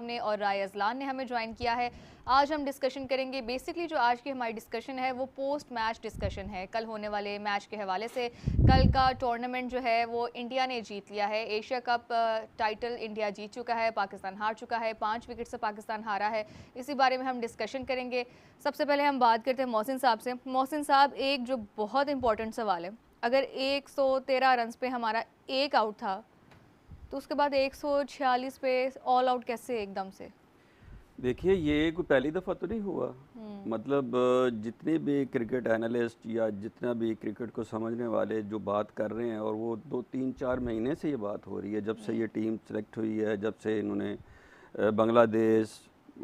ने और राय अजलान ने हमें ज्वाइन किया है। आज हम डिस्कशन करेंगे, बेसिकली जो आज की हमारी डिस्कशन है वो पोस्ट मैच डिस्कशन है, कल होने वाले मैच के हवाले से। कल का टूर्नामेंट जो है वो इंडिया ने जीत लिया है, एशिया कप टाइटल इंडिया जीत चुका है, पाकिस्तान हार चुका है, 5 विकेट से पाकिस्तान हारा है। इसी बारे में हम डिस्कशन करेंगे। सबसे पहले हम बात करते हैं मोहसिन साहब से। मोहसिन साहब, एक जो बहुत इंपॉर्टेंट सवाल है, अगर 113 रन पे हमारा एक आउट था तो उसके बाद 146 पे ऑल आउट कैसे एकदम से? देखिए, ये कोई पहली दफ़ा तो नहीं हुआ। मतलब जितने भी क्रिकेट एनालिस्ट या जितना भी क्रिकेट को समझने वाले जो बात कर रहे हैं, और वो 2-3-4 महीने से ये बात हो रही है, जब से ये टीम सेलेक्ट हुई है, जब से इन्होंने बांग्लादेश,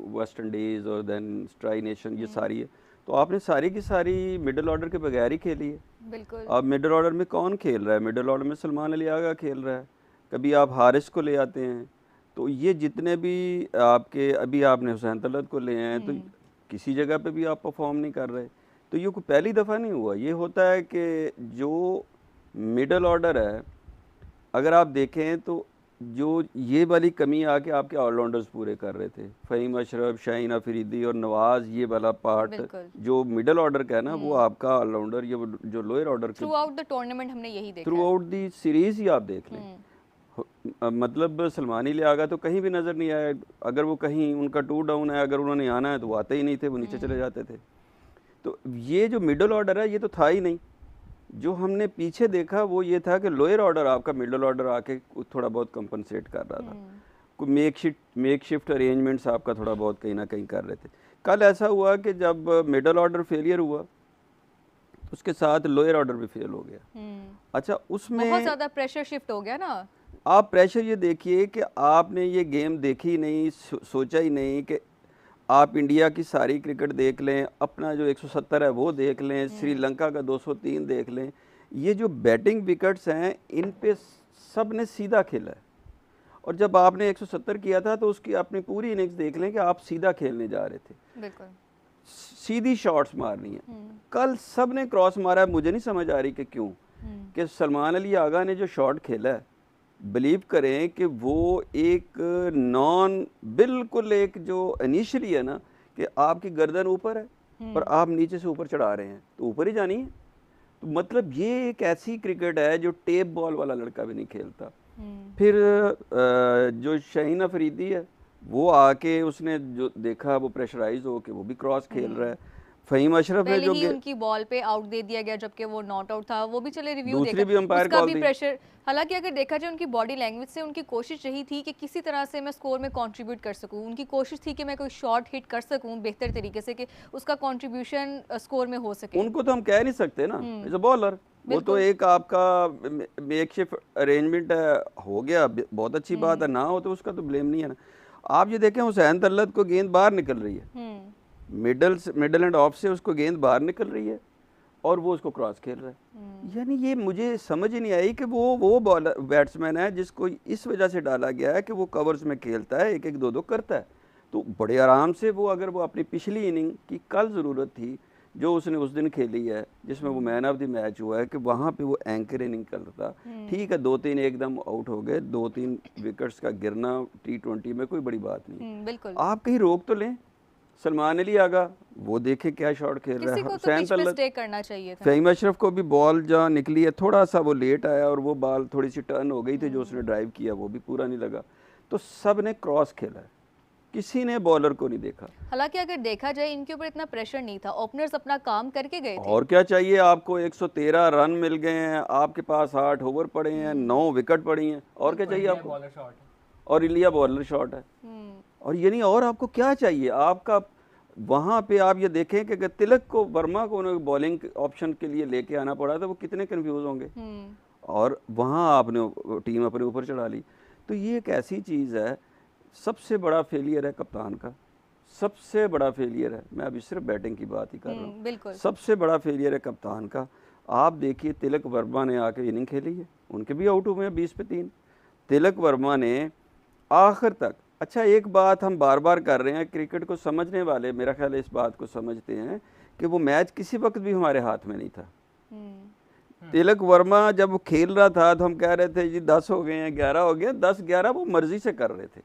वेस्ट इंडीज़ और देन ट्राई नेशन ये सारी है, तो आपने सारी की सारी मिडिल ऑर्डर के बगैर ही खेली है। बिल्कुल। अब मिडिल ऑर्डर में कौन खेल रहा है? मिडिल ऑर्डर में सलमान अली आगा खेल रहा है, कभी आप हारिस को ले आते हैं, तो ये जितने भी आपके, अभी आपने हुसैन तलत को ले हैं, तो किसी जगह पे भी आप परफॉर्म नहीं कर रहे। तो ये कोई पहली दफ़ा नहीं हुआ। ये होता है कि जो मिडिल ऑर्डर है, अगर आप देखें तो जो ये वाली कमी आके आपके ऑलराउंडर्स पूरे कर रहे थे, फ़हीम अशरफ, शाहीन अफरीदी और नवाज़, ये वाला पार्ट जो मिडिल ऑर्डर का है ना, वो आपका ऑलराउंडर, ये जो lower order through out the tournament हमने यही देखा, थ्रू आउट दी सीरीज़ ही आप देख लें। मतलब सलमान अली आगा तो कहीं भी नज़र नहीं आया। अगर वो कहीं उनका 2 डाउन है, अगर उन्होंने आना है तो वो आते ही नहीं थे, वो नीचे चले जाते थे। तो ये जो मिडिल ऑर्डर है ये तो था ही नहीं। जो हमने पीछे देखा वो ये था कि लोअर ऑर्डर आपका मिडिल ऑर्डर आके थोड़ा बहुत कंपनसेट कर रहा था, कोई मेक शिफ्ट अरेंजमेंट्स आपका थोड़ा बहुत कहीं ना कहीं कर रहे थे। कल ऐसा हुआ कि जब मिडिल ऑर्डर फेलियर हुआ तो उसके साथ लोअर ऑर्डर भी फेल हो गया। अच्छा, उसमें बहुत ज़्यादा प्रेशर शिफ्ट हो गया ना। आप प्रेशर ये देखिए कि आपने ये गेम देखी नहीं, सोचा ही नहीं कि आप इंडिया की सारी क्रिकेट देख लें, अपना जो 170 है वो देख लें, श्रीलंका का 203 देख लें। ये जो बैटिंग विकेट्स हैं इन पे सब ने सीधा खेला है, और जब आपने 170 किया था तो उसकी अपनी पूरी इनिंग्स देख लें कि आप सीधा खेलने जा रहे थे, बिल्कुल सीधी शॉट्स मारनी है। कल सब ने क्रॉस मारा है। मुझे नहीं समझ आ रही कि क्यों, कि सलमान अली आगा ने जो शॉट खेला है, बिलीव करें कि वो एक बिल्कुल एक जो इनिशियली है ना, कि आपकी गर्दन ऊपर है और आप नीचे से ऊपर चढ़ा रहे हैं, तो ऊपर ही जानी है। तो मतलब ये एक ऐसी क्रिकेट है जो टेप बॉल वाला लड़का भी नहीं खेलता। फिर जो शाहीन अफरीदी है, वो आके उसने जो देखा वो प्रेशराइज हो के वो भी क्रॉस खेल रहा है। फ़हीम अशरफ ने जो उनकी बॉल पे आउट दे दिया गया, जबकि वो नॉट आउट था, वो भी चले रिव्यू दूसरी भी अंपायर उसका भी प्रेशर। हालांकि अगर देखा जाए उनकी बॉडी लैंग्वेज से उनकी कोशिश यही थी कि किसी तरह से मैं स्कोर में कंट्रीब्यूट कर सकूं। उनकी कोशिश थी कि मैं कोई शॉट हिट कर सकूं बेहतर तरीके से, कि उसका कंट्रीब्यूशन स्कोर में हो सके। उनको तो हम कह नहीं सकते ना, एज अ बॉलर वो तो एक आपका मेकशिफ्ट अरेंजमेंट हो गया, बहुत अच्छी बात है, ना हो तो उसका तो ब्लेम नहीं है ना। आप ये देखें, हुसैन तलत को गेंद बाहर निकल रही है, मिडल एंड ऑफ से उसको गेंद बाहर निकल रही है और वो उसको क्रॉस खेल रहा है। यानी ये मुझे समझ ही नहीं आई कि वो बॉलर बैट्समैन है जिसको इस वजह से डाला गया है कि वो कवर्स में खेलता है, एक एक दो दो करता है, तो बड़े आराम से वो, अगर वो अपनी पिछली इनिंग की कल ज़रूरत थी जो उसने उस दिन खेली है जिसमें वो मैन ऑफ द मैच हुआ है, कि वहाँ पे वो एंकर इनिंग कर रहा था। ठीक है, 2-3 एकदम आउट हो गए, 2-3 विकेट्स का गिरना T20 में कोई बड़ी बात नहीं। बिल्कुल, आप कहीं रोक तो लें। सलमान अली आगा वो देखे क्या शॉट खेल रहा है। हुसैन तलत, करना चाहिए था। फ़हीम अशरफ को भी बॉल जहाँ निकली है थोड़ा सा वो लेट आया और वो बॉल थोड़ी सी टर्न हो गई थी, जो उसने ड्राइव किया वो भी पूरा नहीं लगा। तो सब ने क्रॉस खेला है, किसी ने बॉलर को नहीं देखा। हालांकि अगर देखा जाए इनके ऊपर इतना प्रेशर नहीं था, ओपनर्स अपना काम करके गए थे। और क्या चाहिए आपको? 113 रन मिल गए हैं, आपके पास 8 ओवर पड़े हैं, 9 विकेट पड़ी हैं, और क्या चाहिए आपको? और इंडिया बॉलर शॉट है, और ये नहीं, और आपको क्या चाहिए? आपका वहाँ पे आप ये देखें कि अगर तिलक को, वर्मा को उन्हें बॉलिंग ऑप्शन के लिए लेके आना पड़ा था, वो कितने कंफ्यूज होंगे, और वहाँ आपने टीम अपने ऊपर चढ़ा ली। तो ये एक ऐसी चीज़ है, सबसे बड़ा फेलियर है कप्तान का, सबसे बड़ा फेलियर है। मैं अभी सिर्फ बैटिंग की बात ही कर रहा हूँ, सबसे बड़ा फेलियर है कप्तान का। आप देखिए, तिलक वर्मा ने आके इनिंग खेली है, उनके भी आउट हुए हैं 20 पे 3। तिलक वर्मा ने आखिर तक, अच्छा एक बात हम बार बार कर रहे हैं, क्रिकेट को समझने वाले मेरा ख्याल है इस बात को समझते हैं कि वो मैच किसी वक्त भी हमारे हाथ में नहीं था। तिलक वर्मा जब वो खेल रहा था तो हम कह रहे थे जी 10 हो गए हैं, 11 हो गए, 10-11 वो मर्जी से कर रहे थे,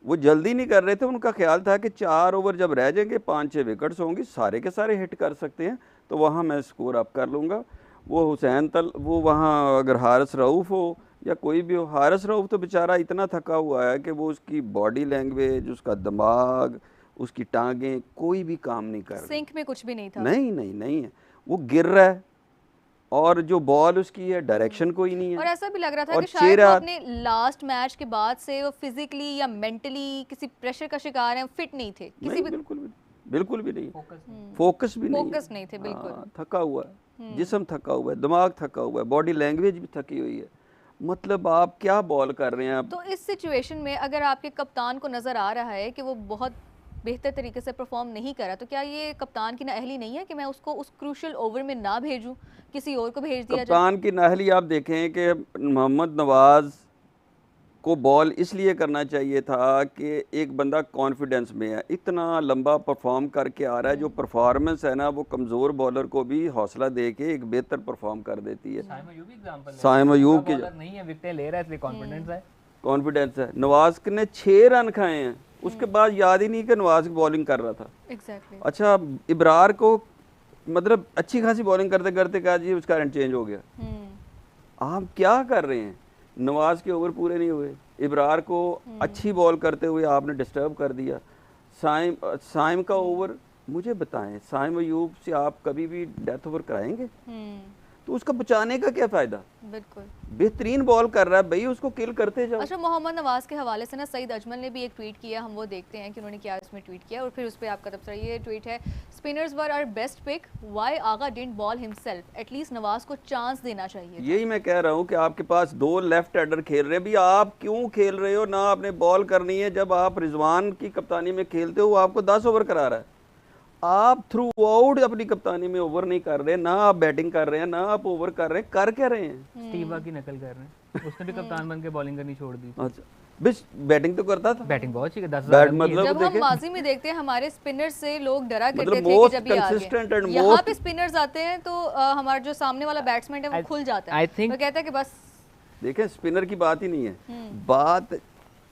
वो जल्दी नहीं कर रहे थे, उनका ख्याल था कि 4 ओवर जब रह जाएंगे 5-6 विकेट्स होंगी, सारे के सारे हिट कर सकते हैं, तो वहाँ मैं स्कोर अप कर लूँगा। वो वो वहाँ अगर हारिस रऊफ़ हो या कोई भी हो, हारिस रऊफ़ तो बेचारा इतना थका हुआ है कि वो उसकी बॉडी लैंग्वेज, उसका दिमाग, उसकी टांगें कोई भी काम नहीं कर रही। सिंक में कुछ भी नहीं था। नहीं है, वो गिर रहा है और जो बॉल उसकी है डायरेक्शन कोई नहीं है। और ऐसा भी लग रहा था कि शायद वो अपने लास्ट मैच के बाद से वो फिजिकली या मेंटली किसी प्रेशर का शिकार है, फिट नहीं थे किसी भी, बिल्कुल भी नहीं, फोकस भी नहीं, फोकस नहीं थे बिल्कुल। थका हुआ है, जिस्म थका हुआ है, दिमाग थका हुआ है, बॉडी लैंग्वेज भी थकी हुई है। मतलब आप क्या बॉल कर रहे हैं। तो इस सिचुएशन में अगर आपके कप्तान को नजर आ रहा है कि वो बहुत बेहतर तरीके से परफॉर्म नहीं करा, तो क्या ये कप्तान की नाअहली नहीं है कि मैं उसको उस क्रूशल ओवर में ना भेजूं, किसी और को भेज दिया जाए? कप्तान की नाअहली आप देखें कि मोहम्मद नवाज को बॉल इसलिए करना चाहिए था कि एक बंदा कॉन्फिडेंस में है, इतना लंबा परफॉर्म करके आ रहा है, जो परफॉर्मेंस है ना वो कमज़ोर बॉलर को भी हौसला दे के एक बेहतर परफॉर्म कर देती है। साइम अयूब की नहीं है, विकेटें ले रहा है इसलिए कॉन्फिडेंस है। नवाज ने 6 रन खाए हैं, उसके बाद याद ही नहीं कि नवाज की बॉलिंग कर रहा था। अच्छा, इब्रार को मतलब अच्छी खासी बॉलिंग करते करते कहा जी उसका रन चेंज हो गया। आप क्या कर रहे हैं? नवाज के ओवर पूरे नहीं हुए, इब्रार को अच्छी बॉल करते हुए आपने डिस्टर्ब कर दिया। साइम का ओवर, मुझे बताएं साइम अयूब से आप कभी भी डेथ ओवर कराएंगे? तो उसका बचाने का क्या फायदा? बिल्कुल बेहतरीन बॉल कर रहा है भाई, उसको किल करते जाओ। अच्छा, मोहम्मद नवाज के हवाले से ना सईद अजमल ने भी एक ट्वीट किया, हम वो देखते हैं कि उन्होंने क्या इसमें ट्वीट किया और फिर उस पर आपका तबसरा। ये ट्वीट है, spinners were our best pick, why Agha didn't bowl himself, at least Nawaz को चांस देना चाहिए। यही मैं कह रहा हूँ कि आपके पास 2 लेफ्ट हैंडर खेल रहे हैं, भी आप क्यों खेल रहे हो? ना आपने बॉल करनी है, जब आप रिजवान की कप्तानी में खेलते हो आपको 10 ओवर करा रहा है, आप थ्रू आउट अपनी कप्तानी में ओवर नहीं कर रहे, ना आप बैटिंग कर रहे हैं, ना आप ओवर कर रहे हैं, कर क्या रहे हैं? स्टीवा की नकल कर रहे हैं, उसने भी कप्तान बन के बॉलिंग करनी छोड़ दी। अच्छा, बस बैटिंग तो करता था, बैटिंग बहुत अच्छी है, 10 मतलब जब हम माजी में देखते हैं हमारे स्पिनर से लोग डरा करते थे कि जब ये यहाँ पे स्पिनर्स आते हैं तो हमारा जो सामने वाला बैट्समैन है वो खुल जाता है, वो कहता है कि बस। देखें, स्पिनर की बात ही नहीं है, बात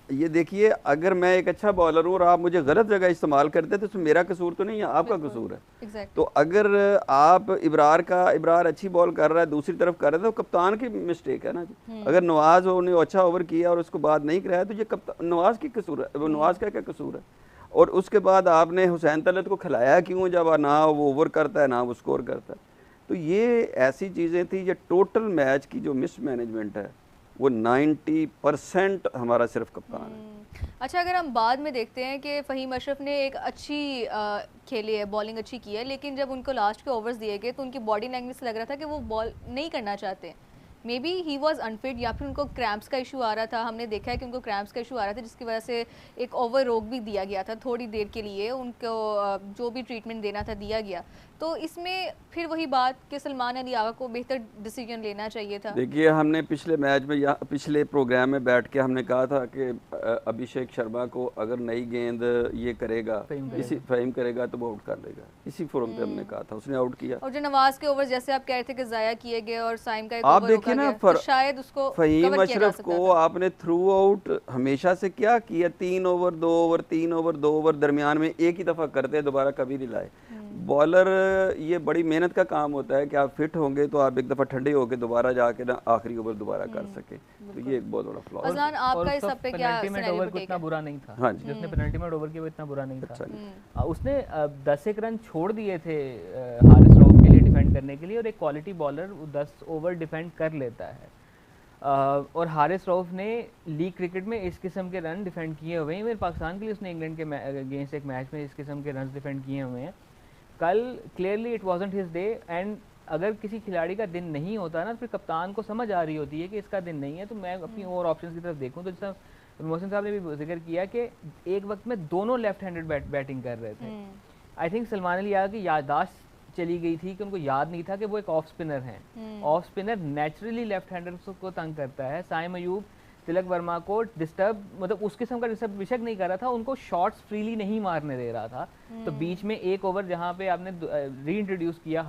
ये देखिए, अगर मैं एक अच्छा बॉलर हूँ और आप मुझे गलत जगह इस्तेमाल करते तो मेरा कसूर तो नहीं है, आपका कसूर है। तो अगर आप इब्रार अच्छी बॉल कर रहा है, दूसरी तरफ कर रहा है, तो कप्तान की मिस्टेक है ना जी। अगर नवाज ने अच्छा ओवर किया और उसको बाद नहीं कराया तो ये नवाज की कसूर है, वो नवाज का क्या कसूर है? और उसके बाद आपने हुसैन तलत को खिलाया क्यों, जब ना वो ओवर करता है ना वो स्कोर करता है? तो ये ऐसी चीज़ें थी, ये टोटल मैच की जो मिसमैनेजमेंट है वो 90% हमारा सिर्फ कप्तान है। अच्छा, अगर हम बाद में देखते हैं कि फ़हीम अशरफ ने एक अच्छी खेली है, बॉलिंग अच्छी की है, लेकिन जब उनको लास्ट के ओवर्स दिए गए तो उनकी बॉडी लैंग्वेज से लग रहा था कि वो बॉल नहीं करना चाहते। May be he was unfit या फिर उनको क्रैम्प्स का इशू आ रहा था। हमने देखा है कि उनको क्रैम्प्स का इशू आ रहा था, जिसकी वजह से एक ओवर रोक भी दिया गया था थोड़ी देर के लिए, उनको जो भी ट्रीटमेंट देना था दिया गया। तो इसमें फिर वही बात कि सलमान अली आगा को बेहतर डिसीजन लेना चाहिए था। देखिए, हमने पिछले मैच में पिछले प्रोग्राम में बैठ के हमने कहा था कि अभिषेक शर्मा को अगर नई गेंद ये करेगा, फ़हीम करेगा तो वो आउट कर देगा, इसी फोरम पे हमने कहा था, उसने आउट किया। और जो नवाज के ओवर जैसे आप कह रहे थे कि जाया किए गए और साइम का एक आप देखिए ना, तो शायद उसको फ़हीम अशरफ को आपने थ्रू आउट हमेशा से क्या किया, 3 ओवर 2 ओवर 3 ओवर 2 ओवर दरमियान में एक ही दफ़ा करते, दोबारा कभी नहीं लाए। बॉलर ये बड़ी मेहनत का काम होता है कि आप फिट होंगे तो आप एक दफ़ा ठंडे होकर दोबारा जाके ना आखिरी ओवर दोबारा कर सके, तो ये एक बहुत बड़ा फ्लॉ है। आपका इस सब पे क्या ओवर को इतना बुरा नहीं था, हाँ जी, जिसने पेनल्टी में ओवर किया वो इतना बुरा नहीं था। उसने 10 रन छोड़ दिए थे हारिस रऊफ के लिए डिफेंड करने के लिए, और एक क्वालिटी बॉलर 10 ओवर डिफेंड कर लेता है। और हारिस रऊफ ने लीग क्रिकेट में इस किस्म के रन डिफेंड किए हुए हैं, मेरे पाकिस्तान के लिए उसने इंग्लैंड के अगेंस्ट एक मैच में इस किस्म के रन डिफेंड किए हुए हैं। कल clearly it wasn't his day, and अगर किसी खिलाड़ी का दिन नहीं होता ना, फिर कप्तान को समझ आ रही होती है कि इसका दिन नहीं है, तो मैं अपनी और ऑप्शंस की तरफ देखूं। तो जैसा मोहसिन साहब ने भी जिक्र किया कि एक वक्त में दोनों लेफ्ट हैंडेड बैटिंग कर रहे थे। आई थिंक सलमान अली आगा की याददाश्त चली गई थी कि उनको याद नहीं था कि वो एक ऑफ स्पिनर हैं। Off spinner naturally left hander को तंग करता है। साइम अयूब तिलक वर्मा को डिस्टर्ब, मतलब उस किस्म का डिस्टर्ब बेशक नहीं कर रहा था, उनको शॉट्स फ्रीली नहीं मारने दे रहा था। तो बीच में एक ओवर जहाँ पे आपने री इंट्रोड्यूस किया